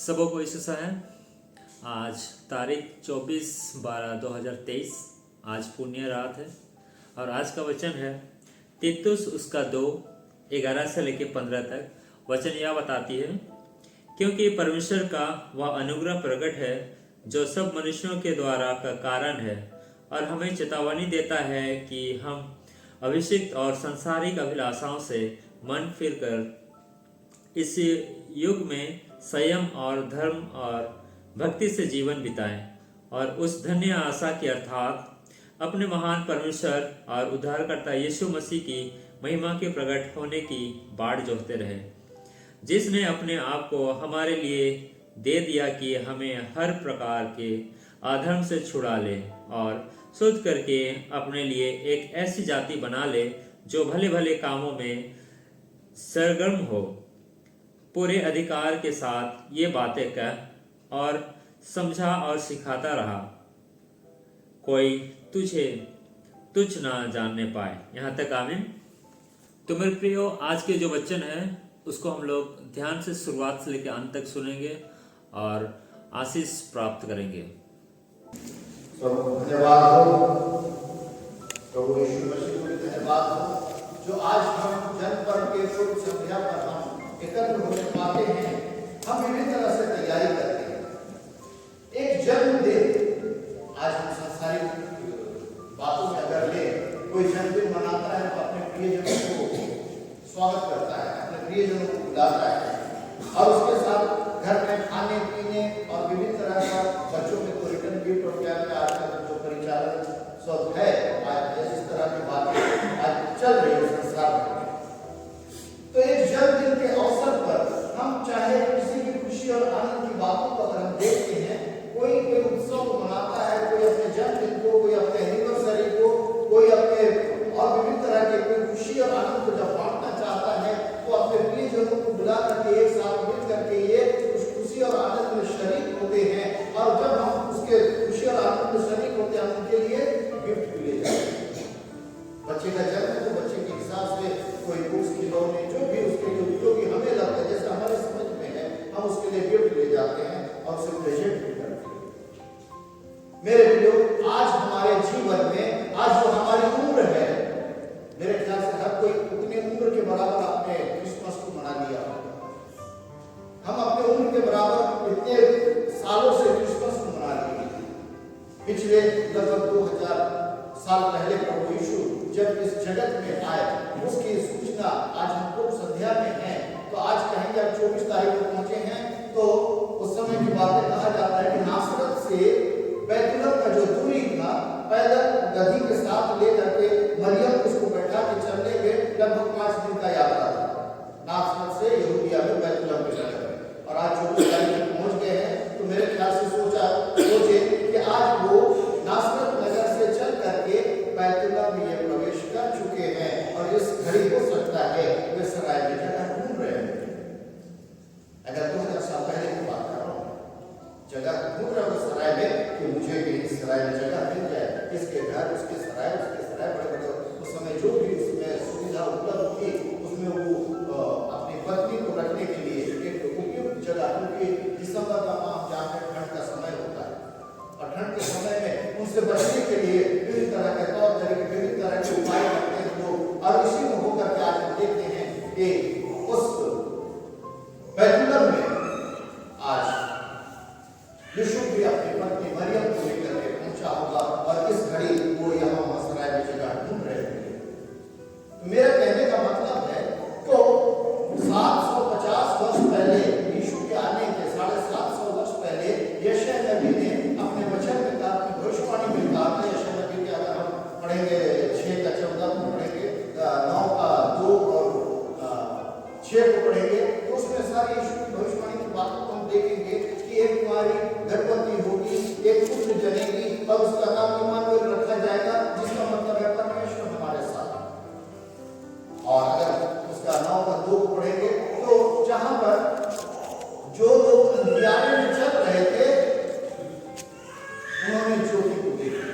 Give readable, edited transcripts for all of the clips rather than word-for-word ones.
सबों को ईशा है। आज तारीख 24/12/2023। आज पुण्य रात है और आज का वचन है तीतुस उसका 2:11 से लेकर 15 तक। वचन यह बताती है, क्योंकि परमेश्वर का वह अनुग्रह प्रकट है जो सब मनुष्यों के द्वारा का कारण है और हमें चेतावनी देता है कि हम अभिषिक्त और सांसारिक अभिलाषाओं से मन फिरकर इस युग में संयम और धर्म और भक्ति से जीवन बिताएं और उस धन्य आशा की अर्थात अपने महान परमेश्वर और उद्धारकर्ता यीशु मसीह की महिमा के प्रकट होने की बाट जोहते रहे, जिसने अपने आप को हमारे लिए दे दिया कि हमें हर प्रकार के अधर्म से छुड़ा ले और शुद्ध करके अपने लिए एक ऐसी जाति बना ले जो भले भले कामों में सरगर्म हो। पूरे अधिकार के साथ ये बातें कह और समझा और सिखाता रहा, कोई तुझे तुझ ना जानने पाए। यहाँ तक आमीन। तो मेरे प्रियो, आज के जो वचन है उसको हम लोग ध्यान से शुरुआत से लेकर अंत तक सुनेंगे और आशीष प्राप्त करेंगे। धन्यवाद हो प्रभु यीशु मसीह को, धन्यवाद हो जो आज हम जन्म पर्व के पूर्व संध्या पर हम एकत्र होने पाते हैं। हम विभिन्न तरह से तैयारी करते हैं। एक जन्मदिन, आज हम सांसारिक बातों में अगर ले, कोई जन्मदिन मनाता है तो अपने प्रियजनों को स्वागत करता है, अपने प्रियजनों को बुलाता है और उसके साथ घर में खाने पीने और विभिन्न तरह का बच्चों में तो रिटर्न गिफ्ट और क्या क्या आजकल जो परिचालन सब है, आज जिस तरह की बातें आज चल रही है संसार में, तो एक जन्मदिन के अवसर पर हम चाहे किसी की खुशी और आनंद की बातों को अगर हम देखते हैं, कोई उत्सव को मनाता है, कोई अपने जन्मदिन को, कोई अपने एनिवर्सरी को, कोई अपने और विभिन्न तरह के कोई खुशी और आनंद को जब बांटना चाहता है तो अपने प्रियजनों को बुला करके एक साथ मिल करके ये उस खुशी और आनंद में शरीक होते हैं और जब हम उसके खुशी और आनंद में शरीक होते हैं उनके लिए गिफ्ट भी ले जाते हैं। बच्चे का जन्म है तो बच्चे के हिसाब से कोई बुक्स, खिलौने, जो भी उसके लिए उपयोगी हमें लगता है, जैसे हमारे समझ में है, हम उसके लिए गिफ्ट ले जाते हैं और उसे प्रेजेंट भी करते हैं। मेरे प्रियो, आज हमारे जीवन में आज जो हमारी उम्र है, मेरे ख्याल से हर कोई उतने उम्र के बराबर अपने क्रिसमस को मना लिया। हम अपने उम्र के बराबर इतने सालों से क्रिसमस को मना लिए। पिछले लगभग 2000 साल पहले प्रभु यीशु जब इस जगत में आए, उसकी सूचना आज हम लोग संध्या में हैं, तो आज कहेंगे अब 24 तारीख को पहुंचे हैं, तो उस समय की बातें कहा जाता है कि नासरत से बैतुलहम का जो दूरी था, पैदल गधी के साथ लेकर के मरियम उसको बैठा के चलने में लगभग 5 दिन का यात्रा था, नासरत से यहूदिया में बैतुलहम के शहर में। और आज 24 तारीख को पहुंच गए हैं, तो मेरे ख्याल से सोचे कि आज वो नासरत नगर से चल करके बैतुलहम में ये प्रवेश कर चुके हैं और इस घड़ी हो सकता है वे सराय में जगह ढूंढ रहे हैं। अगर 2000 साल पहले की बात कर रहा हूँ, जगह ढूंढ रहे हो सराय में कि मुझे भी इस सराय में जगह मिल जाए, इसके घर, उसके सराय, बड़े उस समय जो भी उसमें सुविधा उपलब्ध थी उसमें वो अपनी पत्नी को रखने के लिए एक उपयुक्त जगह, क्योंकि दिसंबर का माह जहाँ पे ठंड का समय होता है और ठंड के समय में उनसे बचने के लिए विभिन्न तरह के तौर तरीके, विभिन्न तरह के उपाय करते हैं लोग। और इसी में होकर के आज हम देखते हैं कि उस बैतुलहम में आज यीशु भी अपनी पत्नी मरियम को लेकर के पहुंचा होगा और इस घड़ी वो यहाँ सराय में जगह ढूंढ रहे थे। मेरा कहने का मतलब है, तो 750 वर्ष पहले यीशु के आने के 750 वर्ष पहले यशायाह नबी ने अपने वचन में कहा, अपनी भविष्यवाणी में कहा था। यशायाह नबी के अगर हम पढ़ेंगे 6 का 14 को पढ़ेंगे, 9 का 2 और 6 को पढ़ेंगे, तो उसमें सारी यीशु की भविष्यवाणी की बातों को हम देखेंगे कि एक कुमारी गर्भवती होगी, एक पुत्र जनेगी और उसका नाम इम्मानुएल रखा जाएगा, जिसका मतलब है परमेश्वर हमारे साथ। और अगर उसका 9 का 2 को पढ़ेंगे तो जहां पर जो लोग अंधियारे में चल रहे थे उन्होंने ज्योति को देखा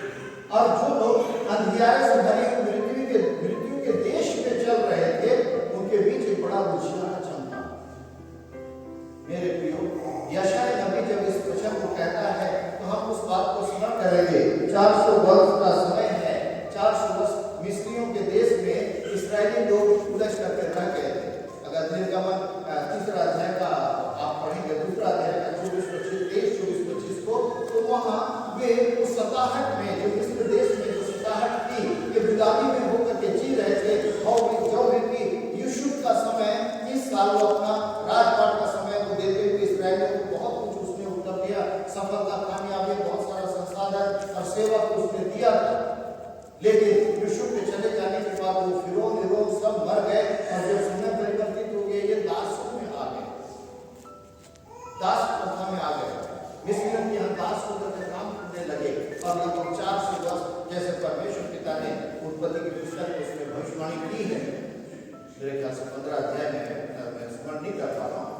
और जो लोग अंधियारे से भरी मृत्यु के देश में चल रहे थे उनके बीच एक बड़ा उजियारा चमका। मेरे प्रियो, यशायाह करेंगे। 400 वर्ष का समय है। 400 वर्ष मिस्रियों के देश में इस्राएली लोग उलझ करके रह गए थे। अगर निर्गमन 3 अध्याय का आप पढ़ेंगे, 2 अध्याय का 24-25 को, तो वहाँ वे उस सताहट में, जो मिस्र देश में जो सताहट थी, ये गुलामी में होकर के जी रहे थे। और जो व्यक्ति यूसुफ का समय 30 साल वो अपना राजपाट का समय को देते हुए इस्राएलियों को बहुत कुछ उसने उपलब्धियां, सफलता, कामयाबी, बहुत सारा संसाधन और सेवा को उसने दिया था। लेकिन यूसुफ के चले जाने के बाद वो फिरौन सब मर गए और जब समय परिवर्तित हो गया, ये दासों में आ गए, दास प्रथा में आ गए। मिस्रियों के यहाँ दास होकर के काम करने लगे और लगभग 400 वर्ष, जैसे परमेश्वर पिता ने उत्पत्ति की पुस्तक में उसने भविष्यवाणी की है, मेरे ख्याल से 15 अध्याय में, मैं स्मरण नहीं कर पा रहा हूँ।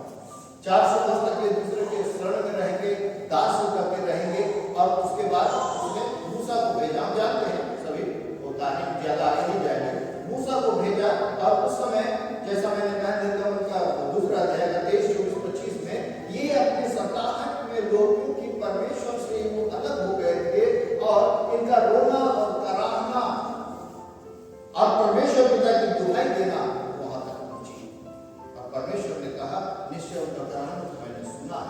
400 वर्ष तक एक दूसरे के शरण में रहेंगे, दास होकर के रहेंगे। और उसके बाद उसने मूसा को भेजा। हम जानते हैं सभी, वो कहानी ज्यादा आगे नहीं जाएगी। मूसा को भेजा और उस समय, जैसा मैंने कहा, निर्गमन का 2 अध्याय का 23-24-25 में, ये अपने सताहट में लोगों की परमेश्वर से वो अलग हो गए थे और इनका रोना और कराहना और परमेश्वर पिता की दुहाई देना वहां तक पहुंची। और परमेश्वर ने कहा, निश्चय उनका कराहना तो मैंने सुना।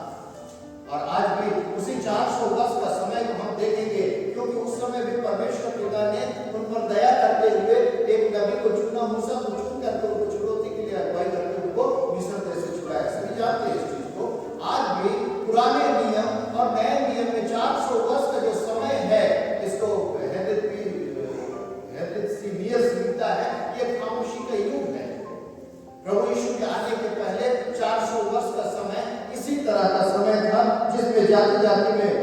और आज भी उसी 400 वर्ष का समय को हम देखेंगे, क्योंकि उस समय भी परमेश्वर पिता ने उन पर दया करते हुए एक नबी को चुना, मूसा को चुन करके उनको चुनौती के लिए अगुवाई करके उनको मिस्र देश से छुड़ाया। सभी जानते हैं इस चीज को। आज भी पुराने नियम और नए नियम में 400 वर्ष का जो समय है, इसको हेरोदेसियस लिखता है, ये खामोशी का युग है। प्रभु यीशु के आने के पहले 400 वर्ष का समय इसी तरह का समय था, जिसमें जाति जाति में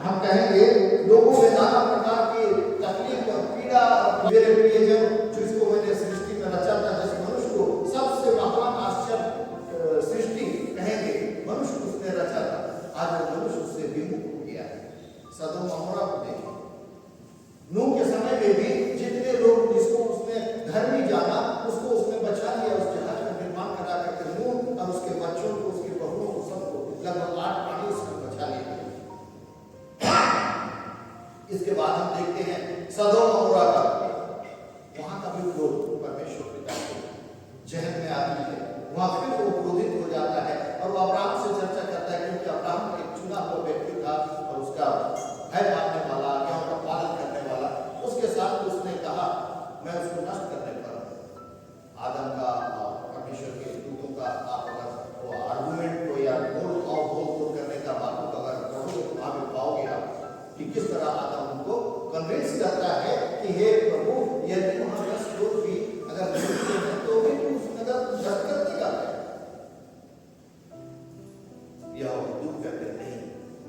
हम कहेंगे लोगों में नाना प्रकार की तकलीफ और पीड़ा। मेरे प्रियजन, जिसको मैंने सृष्टि में रचा था, जिस मनुष्य को सबसे महान आश्चर्य सृष्टि कहेंगे, मनुष्य को उसने रचा था, आज वो मनुष्य उससे विमुख हो गया है। सदोम अमोरा को देखिए। नूह के समय में भी जितने लोग, जिसको उसने धर्मी जाना, उसको उसने बचा लिया। उस जहाज का निर्माण करा करके नूह और उसके बच्चों को, उसके बहुओं को, सबको लगभग 8 प्राणी उसने बचा लिया। इसके बाद हम देखते हैं सदोम अमोरा का, वहां का भी क्रोध परमेश्वर पिता के जहन में आती है। वहां फिर वो क्रोधित हो जाता है और वो अब्राहम से चर्चा करता है, क्योंकि अब्राहम एक चुना हुआ व्यक्ति था और उसका भय मानने वाला, आज्ञाओं का पालन करने वाला। उसके साथ उसने कहा, मैं उसको नष्ट करने पर आदम का और परमेश्वर के दूतों का आप अगर वो आर्गुमेंट को या बोल करने का बातों का अगर करोगे तो वहां भी पाओगे आप कि किस तरह आदम उनको कन्विंस करता है कि हे प्रभु, यदि वहां 10 लोग भी अगर मिलते हैं तो भी तू उस नगर को नष्ट कर देगा। यह दूत कहते नहीं,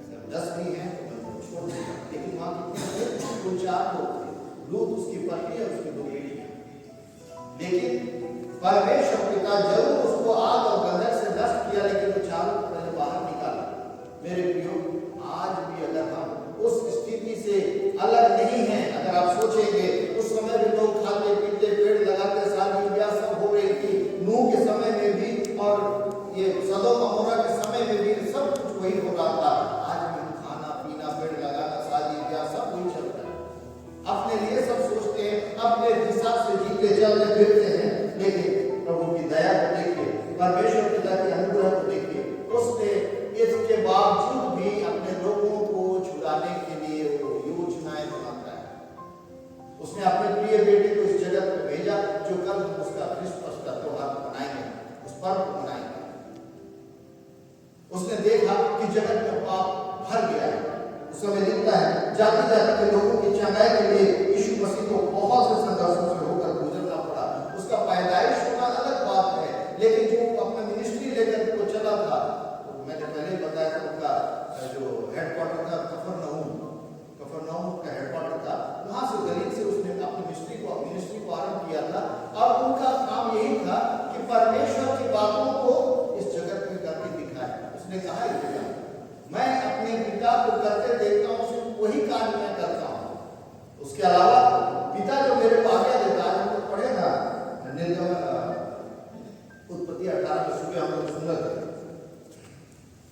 अगर 10 भी हैं तो मैं उनको छोड़ दूंगा। लेकिन वहां कितने थे? कुल 4 लोग थे, लूत, उसकी पत्नी और उसकी 2 बेटियां। लेकिन परमेश्वर पिता जरूर उसको आग और गंधक से नष्ट किया, लेकिन वो 4 को पहले बाहर निकाला। मेरे प्रियो, आज भी अगर हम उस स्थिति से अलग नहीं है, अगर आप सोचेंगे उस समय भी लोग खाते पीते, पेड़ लगाते, शादी ब्याह सब हो रही थी। नूह के समय में भी और ये सदोम अमोरा के समय में भी सब कुछ वही हो रहा था। आज भी खाना पीना, पेड़ लगाना, शादी ब्याह सब वही चल रहा है। अपने लिए सब सोचते हैं, अपने हिसाब से जीते चलते फिरते हैं। लेकिन प्रभु की दया को देखिए, परमेश्वर पिता के अनुग्रह को देखिए, उसने इसके बावजूद भी अपने लोगों को छुड़ाने के लिए वो योजनाएं बनाता है। उसने अपने प्रिय बेटे को इस जगत में भेजा, जो कल हम उसका क्रिसमस का त्योहार मनाएंगे, उस पर्व को मनाएंगे। उसने देखा कि जगत में पाप भर गया है। उस समय लिखता है, जाति जाति के लोगों की चंगाई के लिए यीशु मसीह को बहुत से संघर्षों से होकर गुजरना पड़ा। उसका पैदाइश होना अलग बात है, लेकिन जो अपना मिनिस्ट्री लेकर वो चला था, तो मैंने पहले बताया था, उनका जो हेडक्वार्टर था कफरनहूम का हेडक्वार्टर था, वहां से गलील से उसने अपनी मिनिस्ट्री को आरंभ किया था। और उनका काम यही था कि परमेश्वर की बातों को इस जगत में करके दिखाए। उसने कहा, मैं अपने पिता को करते देखता हूँ, सिर्फ वही कार्य मैं करता हूँ, उसके अलावा पिता जो मेरे को आज्ञा देता है। हम लोग पढ़े ना निर्गमन उत्पत्ति 18 में, सुबह हम लोग सुना था,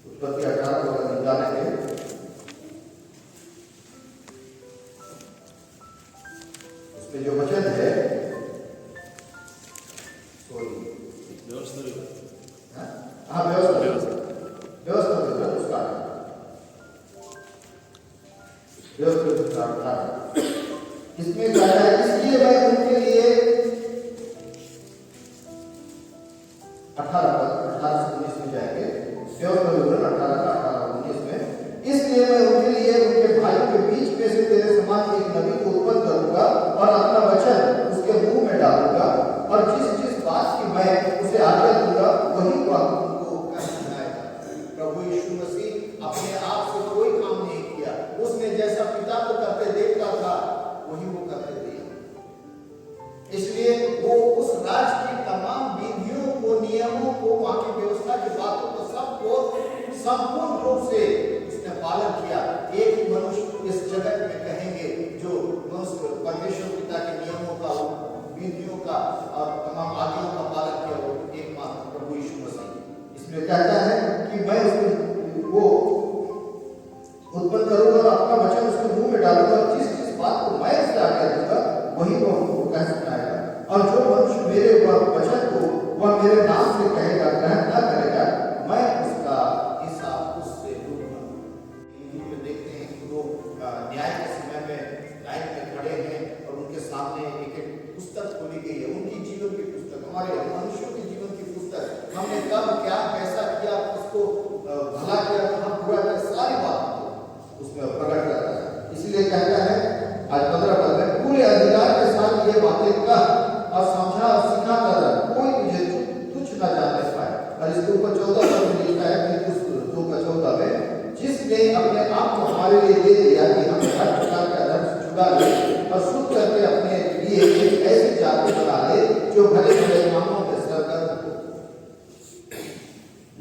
उत्पत्ति 18 वाला निकालेंगे। इसमें क्या है, इसलिए मैं उनके लिए 18 से 19 में जाएंगे, 18 में, इसलिए मैं उनके लिए उनके भाइयों के बीच में से तेरे समान एक नबी को उत्पन्न करूंगा और अपना वचन उसके मुंह में डालूंगा, और जिस जिस बात की मैं उसे आज्ञा दूंगा वही बात उनको कहलाएगा। प्रभु यीशु मसीह अपने आप से कोई काम नहीं किया, उसने जैसा पिता को करते देखता था वही वो करते दिया। इसलिए वो उस राज की तमाम विधियों को, नियमों को, वहां की व्यवस्था की बातों को सबको संपूर्ण रूप से उसने पालन किया। एक ही मनुष्य इस जगत में कहेंगे जो मनुष्य परमेश्वर पिता के नियमों का, विधियों का और तमाम आज्ञाओं का पालन किया, वो एकमात्र प्रभु यीशु मसीह। इसमें कहता है कि मैं वो उत्पन्न करूंगा और अपना वचन उसके मुंह में डालूंगा, और जिस जिस बात को मैं उससे आज्ञा दूंगा वही वो हमको कह सुनाएगा। और जो मनुष्य मेरे वचन को वह मेरे नाम से कहेगा, ग्रहण न करेगा, मैं उसका हिसाब उससे लूंगा। हिंदू में देखते हैं कि वो न्याय के समय में लाइन में खड़े हैं और उनके सामने एक एक पुस्तक खोली गई है, उनकी जीवन की पुस्तक, हमारे मनुष्यों के जीवन की पुस्तक। हमने कब क्या कैसा किया, उसको भला किया, कहाँ बुरा किया, सारी बात उसमें प्रकट करता है। इसलिए कहता है आज 15 पद में, पूरे अधिकार के साथ ये बातें कह और समझा और सिखा कर कोई तुझे तुच्छ न जानने पाए। और इसके ऊपर 14 पद में लिखा है कि उस 2:14 में, जिसने अपने आप को हमारे लिए दे दिया कि हम हर प्रकार के अधर्म से छुड़ा ले और शुद्ध करके अपने लिए एक ऐसी जाति बना ले जो भले भले कामों में सरगर्म हो।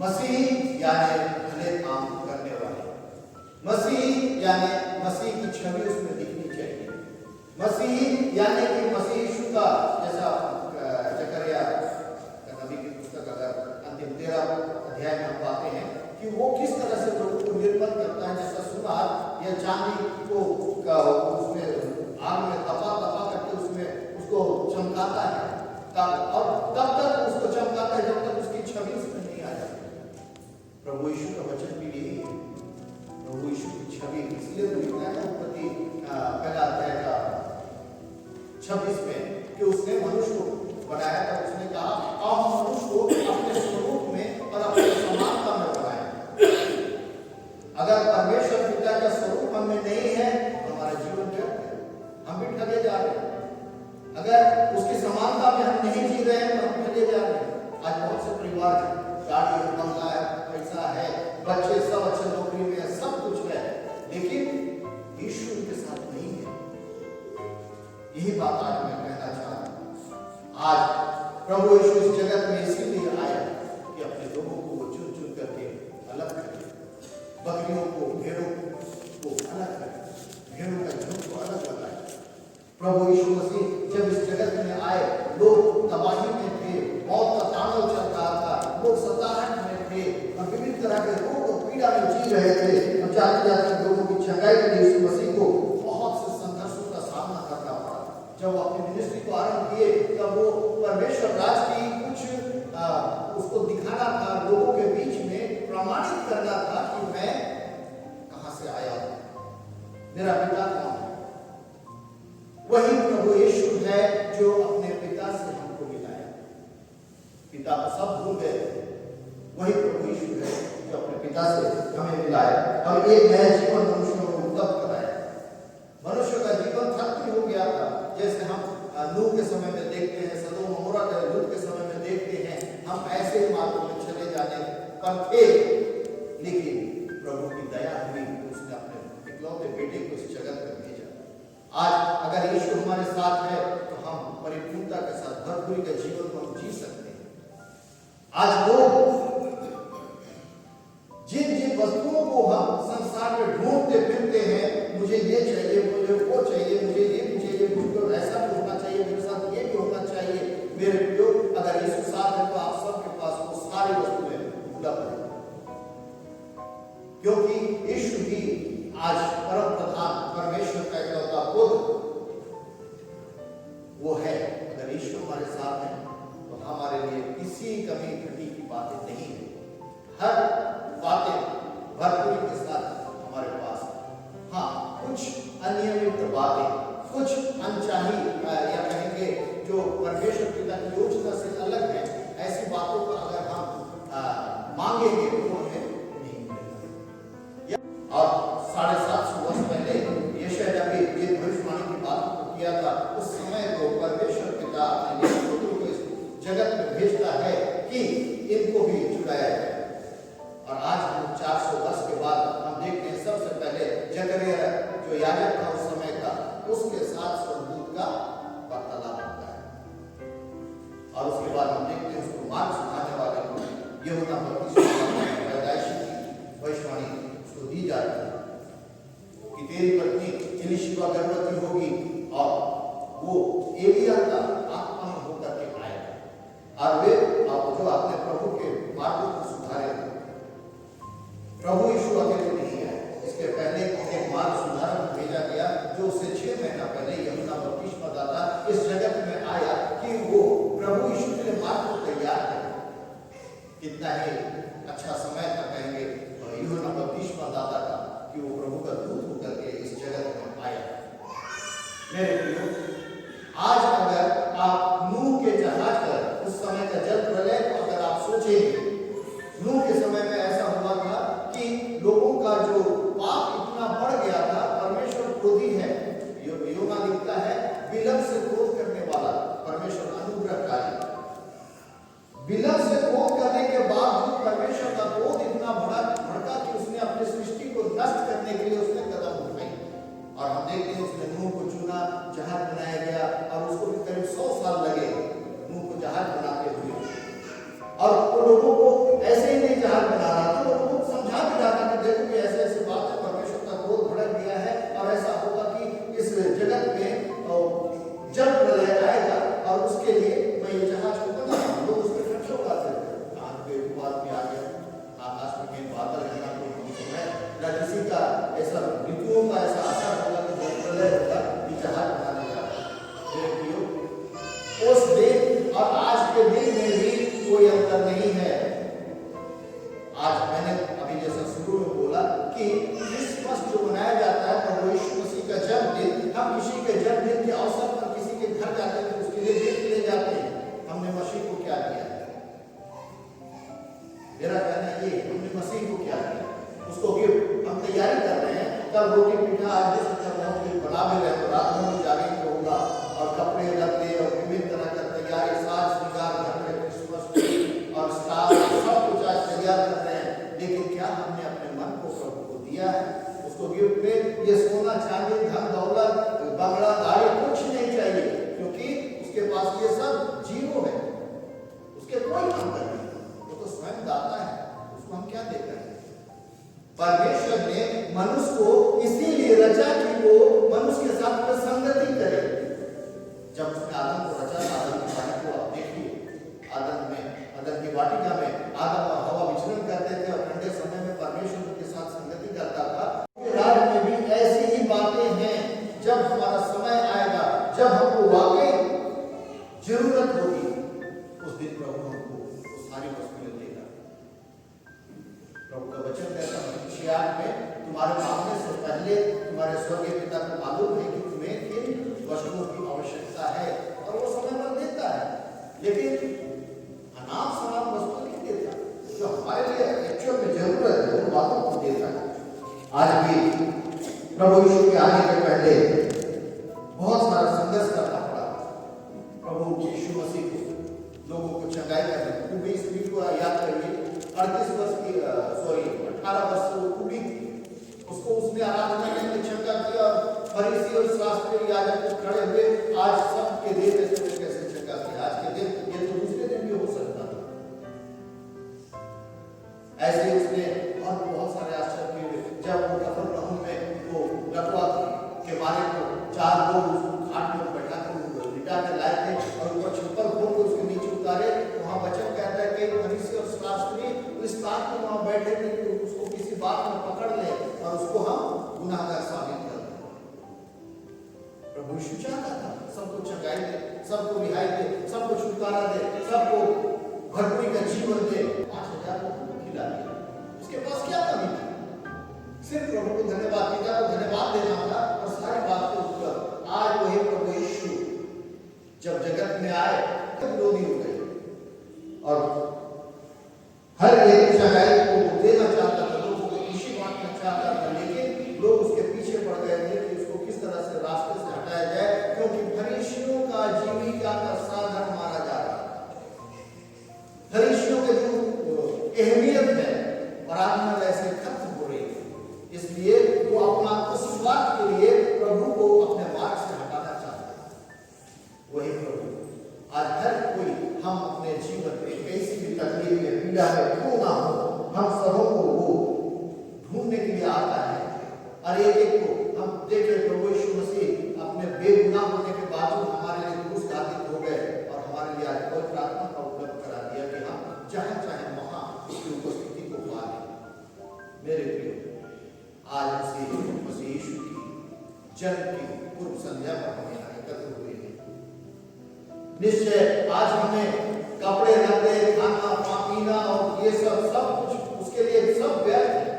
मसीह यानी भले काम करने वाले, मसीह यानी मसीह की छवि उसमें दिखनी चाहिए। मसीह यानी कि मसीह यीशु का, जैसा जकरिया नबी की पुस्तक अगर अंतिम 13 अध्याय में हम पाते हैं कि वो किस तरह से लोगों को निर्बल करता है, जैसा सुनार या चांदी को उसमें आग में तपा करके उसमें उसको चमकाता है, और तब तक उसको चमकाता है जब तक उसकी छवि उसमें नहीं आ जाती। प्रभु यीशु का वचन भी यही है, प्रभु यीशु की छवि। इसलिए तो लिखा है उत्पत्ति पहला अध्याय का 26 में कि उसने मनुष्य को बनाया था, उसने कहा आप मनुष्य को अपने स्वरूप में और अपने समानता में बनाए। अगर परमेश्वर पिता का स्वरूप हमें नहीं है तो हमारा जीवन व्यर्थ है, हम भी ठगे जा रहे हैं। अगर उसकी समानता में हम नहीं जी रहे हैं तो हम ठगे जा रहे हैं। आज बहुत से परिवार हैं, गाड़ी है, बंगला है, पैसा है, बच्चे सब अच्छे नौकरी में है, सब कुछ है, लेकिन यीशु उनके साथ नहीं है। यही बात आज मैं कहना चाहता हूं। आज प्रभु यीशु इस जगत में इसीलिए आया कि अपने लोगों को वो चुन चुन करके अलग करे, बकरियों को, भेड़ों को अलग करे, भेड़ों का झुंड को अलग लगाए। प्रभु यीशु मसीह जब इस जगत में आए, लोग तबाही में थे, मौत का तांडव चल रहा था, लोग सताहट में थे और विभिन्न तरह के रोग और पीड़ा में जी रहे थे, और जाते जाते लोगों की चंगाई के लिए यीशु मसीह को बहुत से संघर्षों का सामना करना पड़ा। जब वो अपनी मिनिस्ट्री को आरंभ किए तब वो परमेश्वर राज की कुछ उसको दिखाना था, लोगों के बीच में प्रमाणित करना था कि मैं कहां से आया हूं, मेरा पिता कौन है। वही प्रभु यीशु है जो अपने पिता से हमको मिलाया। पिता को सब भूल गए, वही प्रभु यीशु है जो अपने पिता से हमें मिलाया और एक नया जीवन मनुष्यों को उपलब्ध कराया। मनुष्य का जीवन खत्म हो गया था, जैसे हम नूह के समय में देखते हैं, सदोम अमोरा के लूत के समय में देखते हैं, हम ऐसे मार्ग में चले जाने पर थे, लेकिन प्रभु की दया हुई, उसने अपने इकलौते बेटे को इस जगत में भेजा। आज अगर यीशु हमारे साथ है तो हम परिपूर्णता के साथ भरपूरी का जीवन को हम जी सकते हैं। आज लोग जिन जिन वस्तुओं को हम संसार में ढूंढते फिरते हैं, मुझे ये चाहिए, मुझे वो चाहिए, मुझे ये भी चाहिए, मुझको ऐसा भी होना चाहिए, मेरे साथ ये भी होना चाहिए, मेरे प्रियो अगर यीशु साथ है तो आप सबके पास वो सारी वस्तुएं उपलब्ध है, क्योंकि यीशु ही आज परम प्रधान परमेश्वर का इकलौता पुत्र वो है। अगर यीशु हमारे साथ है तो हमारे लिए किसी कमी घटी की बातें नहीं है, हर बातें भरपूरी के साथ हमारे पास। हाँ, कुछ मांगेंगे वो हमें नहीं मिलेगा। और 750 वर्ष पहले यशायाह नबी जिस भविष्यवाणी की बात को किया था, उस समय को परमेश्वर पिता अपने पुत्र को इस जगत में भेजता है कि इनको भी छुड़ाया जाए। और आज हम 400 वर्ष के बाद हम देखते हैं सबसे पहले जकरिया जो याजक था उस समय का, उसके साथ स्वर्गदूत का वार्तालाप होता है। और उसके बाद हम देखते हैं उसको मार्ग सिखाने वाले को यूहन्ना बपतिस्मा पैदाइशी की भविष्यवाणी उसको दी जाती है कि तेरी पत्नी एलीशिबा गर्भवती होगी और वो एलिया का आत्मा में होकर के आएगा और वे जो अपने प्रभु के मार्गों को सुधारेंगे। प्रभु यीशु अकेले नहीं है, इसके पहले एक मार्ग सुधारक भेजा गया जो उससे 6 महीना पहले यूहन्ना बपतिस्मा दाता इस जगत में आया कि वो प्रभु यीशु के लिए मार्ग को तैयार करे। कितना ही अच्छा समय था कहेंगे यूहन्ना बपतिस्मा दाता का कि वो प्रभु का दूत होकर के इस जगत में आया। मेरे प्रियो, आज अगर आप नूह के जहाज पर उस समय का जल प्रलय को अगर आप सोचेंगे, नूह के समय में ऐसा हुआ था कि लोगों का जो पाप इतना बढ़ गया था, परमेश्वर क्रोधी है। यूहन्ना लिखता है विलंब से क्रोध करने वाला, परमेश्वर अनुग्रहकारी। विलंब से क्रोध करने के बाद परमेश्वर का क्रोध इतना भड़का कि उसने अपनी सृष्टि को नष्ट करने के लिए उसने कदम उठाए। और हम देखते हैं उसने नूह को चुना, जहाज बनाया गया और उसको भी करीब 100 साल लगे नूह को जहाज बनाते हुए। और वो लोगों को ऐसे ही नहीं जहाज बना रहा था, लोगों को समझा भी रहा था कि देखो कि ऐसे ऐसे बात है, परमेश्वर का क्रोध भड़क गया है और ऐसा होगा कि इस जगत में जल प्रलय आएगा और उसके लिए मैं ये जहाज को बना रहा हूं। लोग उसमें खर्च उड़ाते थे। आज के बाद भी आ गया, आकाश में कहीं बादल है ना, कोई समय ना किसी का ऐसा ऋतुओं का ऐसा असर होगा कि जल प्रलय होगा कि जहाज बनाने जा रहा है। उस दिन और आज के दिन में भी कोई अंतर नहीं है। आज मैंने अभी जैसा शुरू में बोला कि क्रिसमस जो मनाया जाता है, प्रभु यीशु मसीह का जन्मदिन, हम किसी के जन्मदिन के अवसर पर किसी के घर जाते हैं, उसके लिए गिफ्ट ले जाते हैं। हमने मसीह को क्या किया? मेरा कहना ये, हमने मसीह को क्या किया? उसको गिफ्ट हम तैयारी कर रहे हैं, कल रोटी पीठा आज भी सोचा बहुत कुछ बना भी रहे, तो रात में जागेंगे होगा और कपड़े लत्ते और विभिन्न तरह का तैयारी, साज श्रृंगार घर में क्रिसमस और स्टार सब कुछ आज तैयार कर रहे हैं। लेकिन क्या हमने अपने मन को प्रभु को दिया है? उसको गिफ्ट में ये सोना चांदी धन दौलत बंगला गाड़ी कुछ नहीं चाहिए, क्योंकि उसके पास ये सब जीरो है, उसके कोई काम नहीं, वो तो स्वयं दाता है। उसको हम क्या देते हैं? परमेश्वर ने मनुष्य को इसीलिए रचा कि वो मनुष्य के साथ में संगति करे। जब उसने आदम को रचा, आदम की वाटिका को आप देखिए, आदम की वाटिका में आदम और हवा विचरण करते थे और ठंडे समय में परमेश्वर उनके साथ संगति करता था। राज में भी ऐसी ही बातें हैं। जब हमारा समय आएगा, जब हमको वाकई जरूरत होगी, उस दिन प्रभु हमको वो सारी वस्तुएं देगा। प्रभु का वचन कहता है में तुम्हारे मांगने से पहले तुम्हारे स्वर्गीय पिता को मालूम है कि तुम्हें किन वस्तुओं की आवश्यकता है और वो समय पर देता है। लेकिन अनाप शनाप वस्तु नहीं देता, जो हमारे लिए एक्चुअल में जरूरत है उन बातों को देता है। आज भी प्रभु यीशु के आने के पहले बहुत सारा संघर्ष करना पड़ा प्रभु यीशु मसीह को, लोगों को चंगाई करने। कुबी स्त्री को याद करिए, 18 वर्ष से वो कुबी थी, उसको उसने आराधना के लिए चंगा किया। फरीसी और शास्त्री याजक को खड़े हुए, आज सबके देह में से कैसे चंगा किया? आज के दिन, ये तो दूसरे दिन भी हो सकता था। ऐसे उसने और बहुत सारे आश्चर्य हुए। जब वो कफरनहूम में वो लकवा के मारे को 4 लोग उसको खाट में बैठा कर लिटा के लाए थे और ऊपर छप्पर खोल के उसके नीचे उतारे, वहां वचन कहता है कि फरीसी और शास्त्री इस बात में वहां बैठे थे कि उसको किसी बात में पकड़ ले और उसको हम गुनाहगार साबित कर दें। प्रभु यीशु चाहता था सबको चंगाई दे, सबको रिहाई दे, सबको छुटकारा दे, सबको भरपूरी का जीवन दे। 5000 को खिला दिया, उसके पास क्या कमी थी? सिर्फ प्रभु को हर एक को हम देखें, प्रभु यीशु मसीह अपने बेगुनाह होने के बावजूद हमारे लिए क्रूस घातित हो गए और हमारे लिए आज पवित्र आत्मा का उपलब्ध करा दिया कि हम जहाँ चाहे वहाँ उसकी उपस्थिति को पा लें। मेरे प्रिय, आज मसीह यीशु की जन्म की पूर्व संध्या पर हम यहाँ एकत्र हुए हैं। निश्चय आज हमें कपड़े लत्ते, खाना पीना और ये सब कुछ उसके लिए सब व्यर्थ है।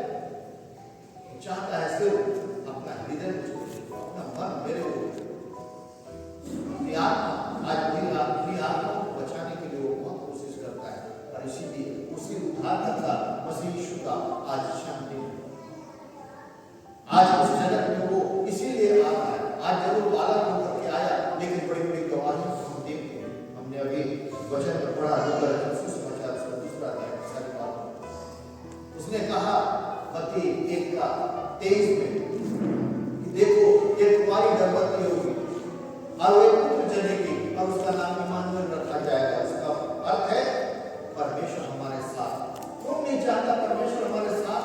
चाहता है सिर्फ अपना हृदय, अपना मन मेरे को, अपनी आत्मा आज अपनी आत्मा को बचाने के लिए वो बहुत कोशिश करता है और इसीलिए उसी उद्धारकर्ता मसीह यीशु का आज शांति आज उस जगत में वो इसीलिए आ रहा है। आज जरूर बालक होकर के आया, लेकिन बड़ी बड़ी गवाहियां हम देखते हैं। हमने अभी वचन में पढ़ा सुसमाचार उसका दूसरा अध्याय सारी बात उसने कहा मत्ती 1:23 में कि देखो एक कुमारी गर्भवती होगी और एक पुत्र जनेगी और उसका नाम इम्मानुएल रखा जाएगा। उसका अर्थ है परमेश्वर हमारे साथ। कौन नहीं चाहता परमेश्वर हमारे साथ?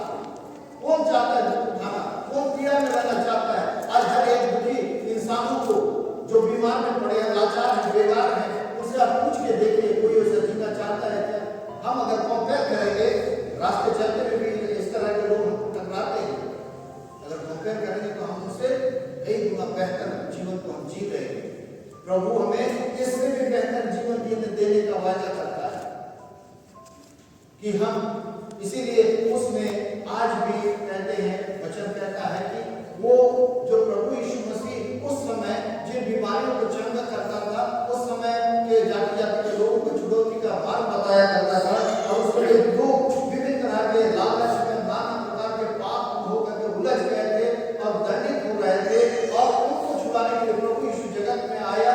कौन चाहता है दुख उठाना? कौन पीड़ा में रहना चाहता है? आज हर एक दुखी इंसानों को जो बीमार में पड़े हैं, लाचार हैं, बेगार हैं, उनसे आप पूछ के देखिए कोई उसे जीना चाहता है क्या? हम अगर कंपेयर करेंगे, रास्ते चलते हुए भी इस तरह के लोग हमको टकराते हैं, अगर कंपेयर करेंगे तो हम उससे कई गुना बेहतर जीवन को हम जी रहे हैं। प्रभु हमें इससे भी बेहतर जीवन देने का वादा करता है कि हम इसीलिए उसमें आज भी कहते हैं, वचन कहता है कि वो जो प्रभु यीशु मसीह उस समय जिन बीमारियों को चंगा करता था, उस समय के जाति के लोगों को छुड़ौती का मार्ग बताया करता था और उसके लोग विभिन्न तरह के लालच में नाना प्रकार के पाप होकर के उलझ गए थे और दंडित हो रहे थे और उनको छुड़ाने के लिए प्रभु यीशु जगत में आया,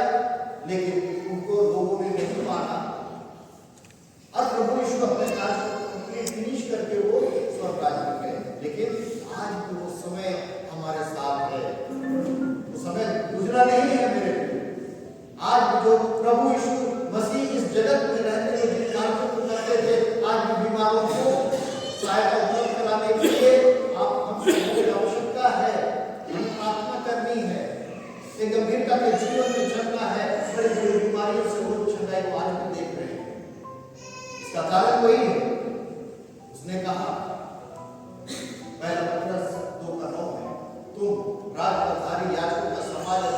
लेकिन उनको लोगों ने नहीं माना और प्रभु यीशु अपने कार्य फिनिश करके वो स्वर्ग राज्य में गए। लेकिन आज भी वो समय हमारे साथ है, वो समय गुजरा नहीं है मेरे। आज भी जो प्रभु यीशु मसीह इस जगत में रहते हुए जिन कार्यों को करते थे, आज भी बीमारों को सहायता उपलब्ध कराने के लिए हमसे आवश्यकता है, हमें प्रार्थना करनी है, एक गंभीरता के जीवन में चलना है। बड़ी बड़ी बीमारियों से वो छंटाई को आज भी देख रहे हैं। इसका कारण वही है, उसने कहा पहला पत्रस 2:9 में, तुम राजपथधारी याजकों का समाज और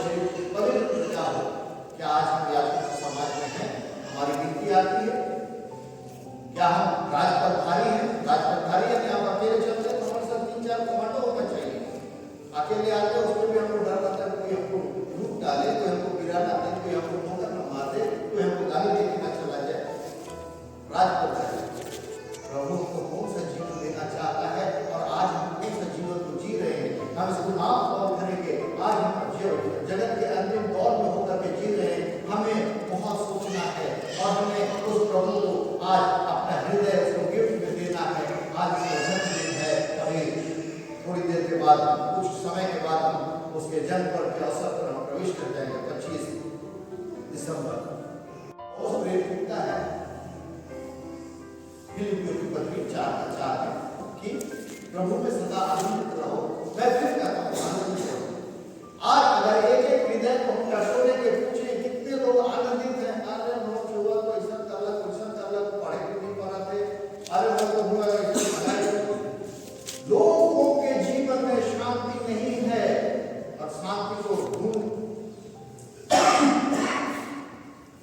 पवित्र प्रजा हो। क्या आज हम याजकों के समाज में हैं? हमारी गिनती आती है? क्या हम राजपथधारी हैं? राजपथधारी यानी आप अकेले चलते हैं तो हमारे साथ 3-4 कमांडो होना चाहिए। अकेले आते उसमें भी हमको डर लगता है, कोई हमको लूट डाले, कोई हमको गिरा ना दे, कोई हमको ठोकर न मार दे, कोई हमको गाली देके ना चला जाए। राजपथधारी प्रभु को कौन सा जीवन देना चाहता है और आज हम कौन सा जीवन को जी रहे हैं? हम इसको नाम कौन करेंगे? आज हम जगत के अंतिम दौर में होकर के जी रहे हैं। हमें बहुत सोचना है और हमें उस प्रभु को आज अपना हृदय उसको गिफ्ट में देना है। आज उसका जन्मदिन है। अभी थोड़ी देर के बाद, कुछ समय के बाद हम उसके जन्म पर के अवसर पर हम प्रवेश कर जाएंगे 25 दिसंबर। और प्रेरित लिखता है फिलिपियों की पत्री 4:4 में कि प्रभु में सदा आनंदित रहो। मैं फिर कहता हूँ आनंदित रहो। आज अगर एक एक हृदय को हम टटोले के पूछे कितने लोग आनंदित हैं, अरे नोट हुआ तो ऐसा कर ला पढ़े क्यों नहीं पढ़ाते, अरे मैं तो हुआ लोगों के जीवन में शांति नहीं है और शांति को ढूंढ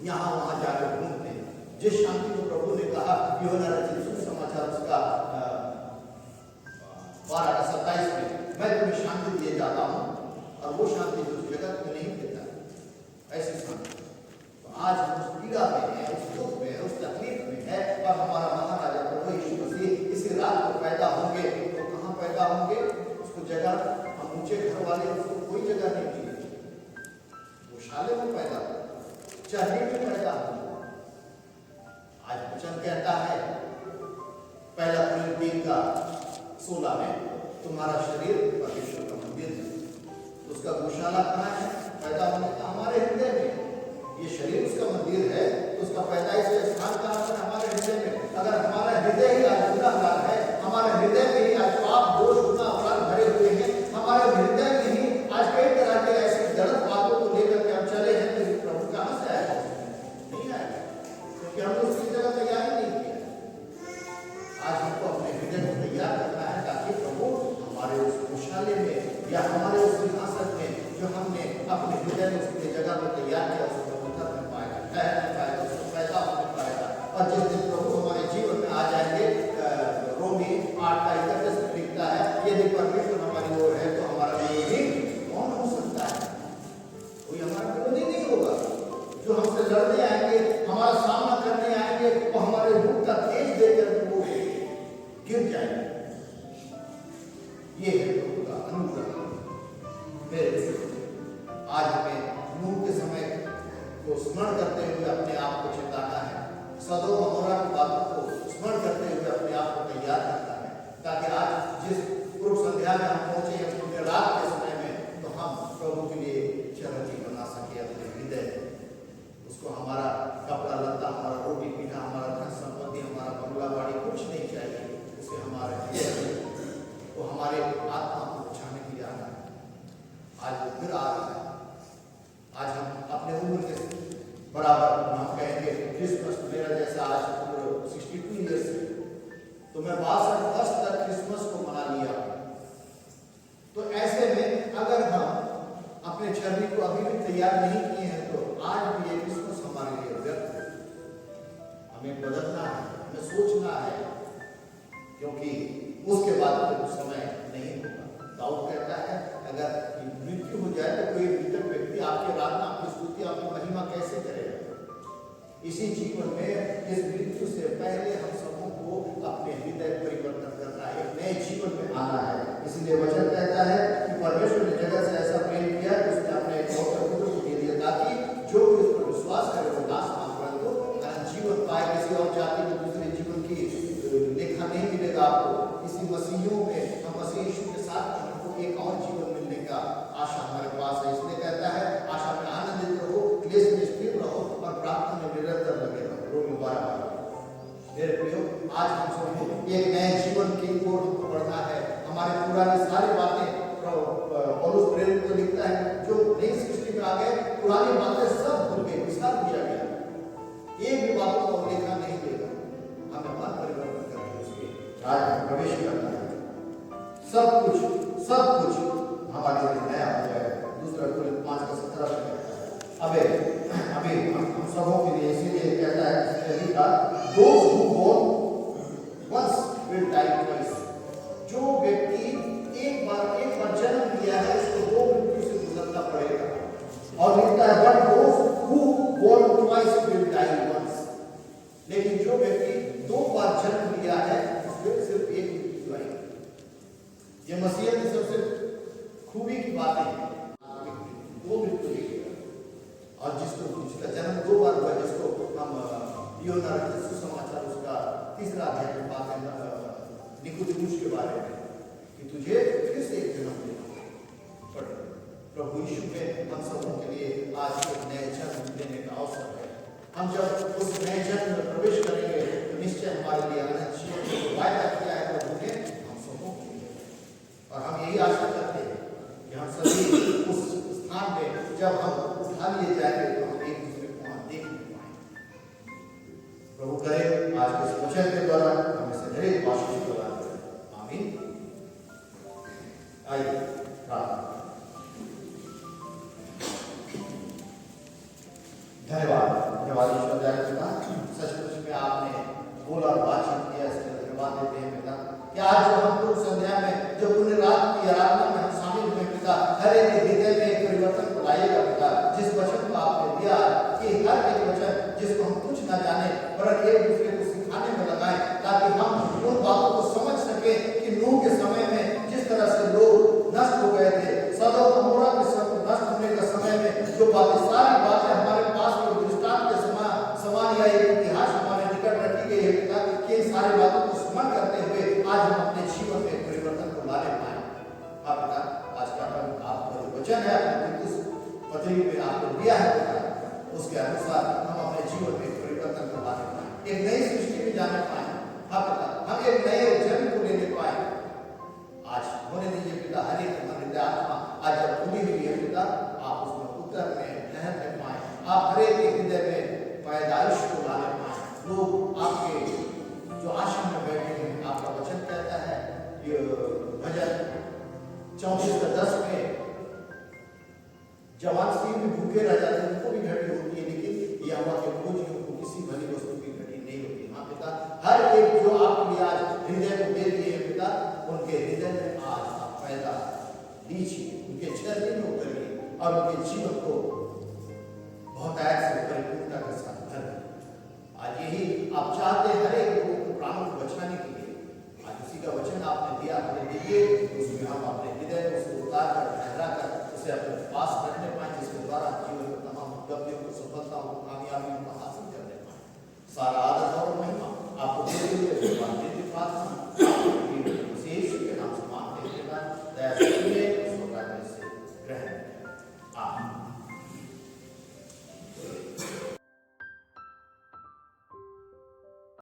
यहाँ वहां जाकर ढूंढते हैं। जिस शांति को प्रभु ने कहा यूहन्ना रचित सुसमाचार उसका 12:27 में, मैं तुम्हें शांति दिए जाता हूँ और वो शांति जो जगत में नहीं देता, ऐसी शांति। तो आज हम उस पीड़ा में है, उस दुख में है, उस तकलीफ में है और हमारा महाराजा प्रभु यीशु मसीह इसी रात को पैदा होंगे। तो कहाँ पैदा होंगे? उसको जगह हम ऊंचे घर वाले उसको कोई जगह नहीं दी, वो शाले में पैदा हो, चढ़ने में पैदा हो। आज वचन कहता है पहला कोरिन्थियों 16 में, तुम्हारा शरीर परमेश्वर का मंदिर है। उसका गौशाला कहाँ है? पैदा होने का हमारे हृदय में। ये शरीर उसका मंदिर है तो उसका पैदाइश का स्थान कहाँ पर? हमारे हृदय में। अगर हमारा हृदय ही आज गुनाहगार है, हमारे हृदय में ही आज पाप दोष गुनाह अपराध भरे हुए हैं, हमारे 8 का 31 में लिखता है, यदि परमेश्वर हमारी ओर है तो हमारा विरोधी कौन हो सकता है? कोई हमारा विरोधी नहीं होगा। जो हमसे लड़ने आएंगे, हमारा सामना करने आएंगे, वो हमारे मुख का तेज देकर वो गिर जाएंगे। ये है प्रभु का अनुग्रह। आज हमें नूह के समय को स्मरण करते हुए अपने आप को चेताना है, सदोम और अमोरा की बातों को स्मरण करते हुए अपने आप को तैयार करना है, ताकि आज जिस पूर्व संध्या में हम पहुंचे हैं पूरे रात के समय में, तो हम प्रभु के लिए चरनी बना सके अपने हृदय, उसको हमारा कपड़ा लत्ता, हमारा रोटी पीना, हमारा धन संपत्ति, हमारा बंगला बाड़ी कुछ नहीं चाहिए। उसे हमारे हृदय वो हमारे आत्मा को बचाने के लिए आना है। आज वो फिर आ रहा है। आज हम अपने उम्र के बराबर हम कहेंगे क्रिसमस मेरा जैसा आज उम्र 62 ईयर्स है, तो मैं 62 वर्ष तक क्रिसमस को मना लिया। तो ऐसे में अगर हम अपने छवि को अभी भी तैयार नहीं किए हैं, तो आज भी ये क्रिसमस हमारे लिए व्यर्थ है। हमें बदलना है, हमें सोचना है, क्योंकि उसके बाद कुछ समय नहीं होगा। दाऊद कहता है, अगर मृत्यु हो जाए तो कोई मृतक व्यक्ति आपके आराधना, आपकी स्तुति, आपकी महिमा कैसे करेगा? इसी जीवन में इस मृत्यु से पहले हम सबों को अपने हृदय परिवर्तन करना है, एक नए जीवन में आना है। इसलिए वचन कहता है कि परमेश्वर ने जगत से ऐसा प्रेम किया कि उसने अपने एकलौते पुत्र को दे दिया, ताकि जो भी उस पर विश्वास करे वो नाश ना हो परंतु अनंत जीवन पाए। किसी और जाति में दूसरे जीवन की लेखा नहीं मिलेगा आपको। इसी मसीहियों में हम मसीह यीशु के साथ हमको एक और जीवन मिलने का आशा हमारे पास है। इसलिए कहता है, आशा में आनंदित रहो, क्लेश में स्थिर रहो और प्रार्थना में निरंतर लगे रहो। रोमी 12। मेरे प्रियो, आज हम सब एक नए जीवन की ओर बढ़ना है। हमारे पुरानी सारी बातें पौलुस प्रेरित को लिखता है, जो नई सृष्टि में आ गए, पुरानी बातें सब भूल गई, विसार दिया गया, एक भी बातों का उल्लेख नहीं देगा। हमें मन परिवर्तन करके उसके राज में प्रवेश करना है। सब कुछ हमारे लिए नया हो जाएगा। दूसरा कोरिन्थ 5:17 में कहता है, अबे हम सबों के लिए इसीलिए कहता है, those who born once will die twice। जो व्यक्ति एक बार जन्म लिया है, उसको दो मृत्यु से गुजरना पड़ेगा। और लिखता है, but those who born twice will die once। लेकिन जो व्यक्ति दो बार जन्म लिया है, उसमें सिर्फ एक मृत्यु आएगी। ये मसीह की सबसे खूबी की बात है, दो मृत्यु लेगा। और जिसका जन्म दो बार हुआ, जिसको हम यूहन्ना सुसमाचार उसका 3रा अध्याय में बात है निकोदेमुस के बारे में, कि तुझे फिर से एक जन्म लेना पड़ेगा। प्रभु यीशु में हम सबों के लिए आज एक नए जन्म लेने का अवसर है। हम जब उस नए जन्म में प्रवेश करेंगे, तो निश्चय हमारे लिए अनंत जीवन को वायदा किया है प्रभु ने हम सबों के लिए। और हम यही आशा करते हैं कि हम सभी उस स्थान में जब हम उठा लिए जाएंगे, तो हम एक दूसरे को वहां देख नहीं पाएंगे। प्रभु करे आज के इस वचन के द्वारा हमें से हरेक आशीष प्रदान करें। आमीन। आइए प्रार्थना। धन्यवाद ईश्वर दयालु पिता, सचमुच में आपने बोला बातचीत किया, इसलिए धन्यवाद देते हैं पिता। कि आज जो हम पूर्व संध्या में जो पूरी रात की आराधना में हम शामिल हुए पिता, हर एक हृदय में एक परिवर्तन को लाएगा पिता। जिस वचन को आपने दिया कि हर एक वचन जिसको हम कुछ ना जाने पर एक दूसरे को सिखाने में लगाएं, ताकि हम उन बातों को समझ सके कि नूह के समय में जिस तरह से लोग नष्ट हो गए थे, सदोम और अमोरा के नष्ट होने का समय में जो बातें, सारी बातें हमारे पास में दृष्टांत के समान या एक इतिहास हमारे निकट रखी गई है पिता, कि इन सारी बातों को स्मरण करते हुए आज हम अपने जीवन में परिवर्तन को लाने पाए। हाँ पिता, आज का आपका जो वचन है, आपने पत्री में आपको दिया है पिता, उसके अनुसार हम अपने जीवन में परिवर्तन को लाने पाए, एक नई सृष्टि में जाने पाए। हाँ पिता, हम एक नए जन्म को लेने पाए। आज होने दीजिए पिता, हर एक हमारे आत्मा आज जब खुली हुई है पिता, आप उसमें उतरने ठहरने पाए, आप हर एक हृदय में पैदाइश को लाने पाए। लोग आपके जो आश्रम में बैठे हैं, आपका वचन कहता है, भजन 34:10 में, जवान सिंह भी भूखे रह जाते हैं, उनको भी घटी होती है, लेकिन यहोवा के खोजियों को किसी भली वस्तु की घटी नहीं होती। हाँ पिता, हर एक जो आपके लिए आज हृदय को दे दीजिए, उनके चरणों में उतरिए और उनके जीवन को बहुत आयत से परिपूर्णता के साथ भर दें। आज यही आप चाहते हैं हर एक लोगों को प्राणों को बचाने के लिए। आज उसी का वचन आपने दिया, हमें दीजिए, उसमें हम अपने हृदय में उसको उतार कर ठहरा कर उसे अपने पास रखने पाए, जिसके द्वारा जीवन में तमाम उपलब्धियों को, सफलताओं को, कामयाबियों को हासिल करने पाए। सारा आदर और महिमा आपको देते हुए भगवान देते प्रार्थना विशेष के नाम से मांगते हैं, दया से ग्रहण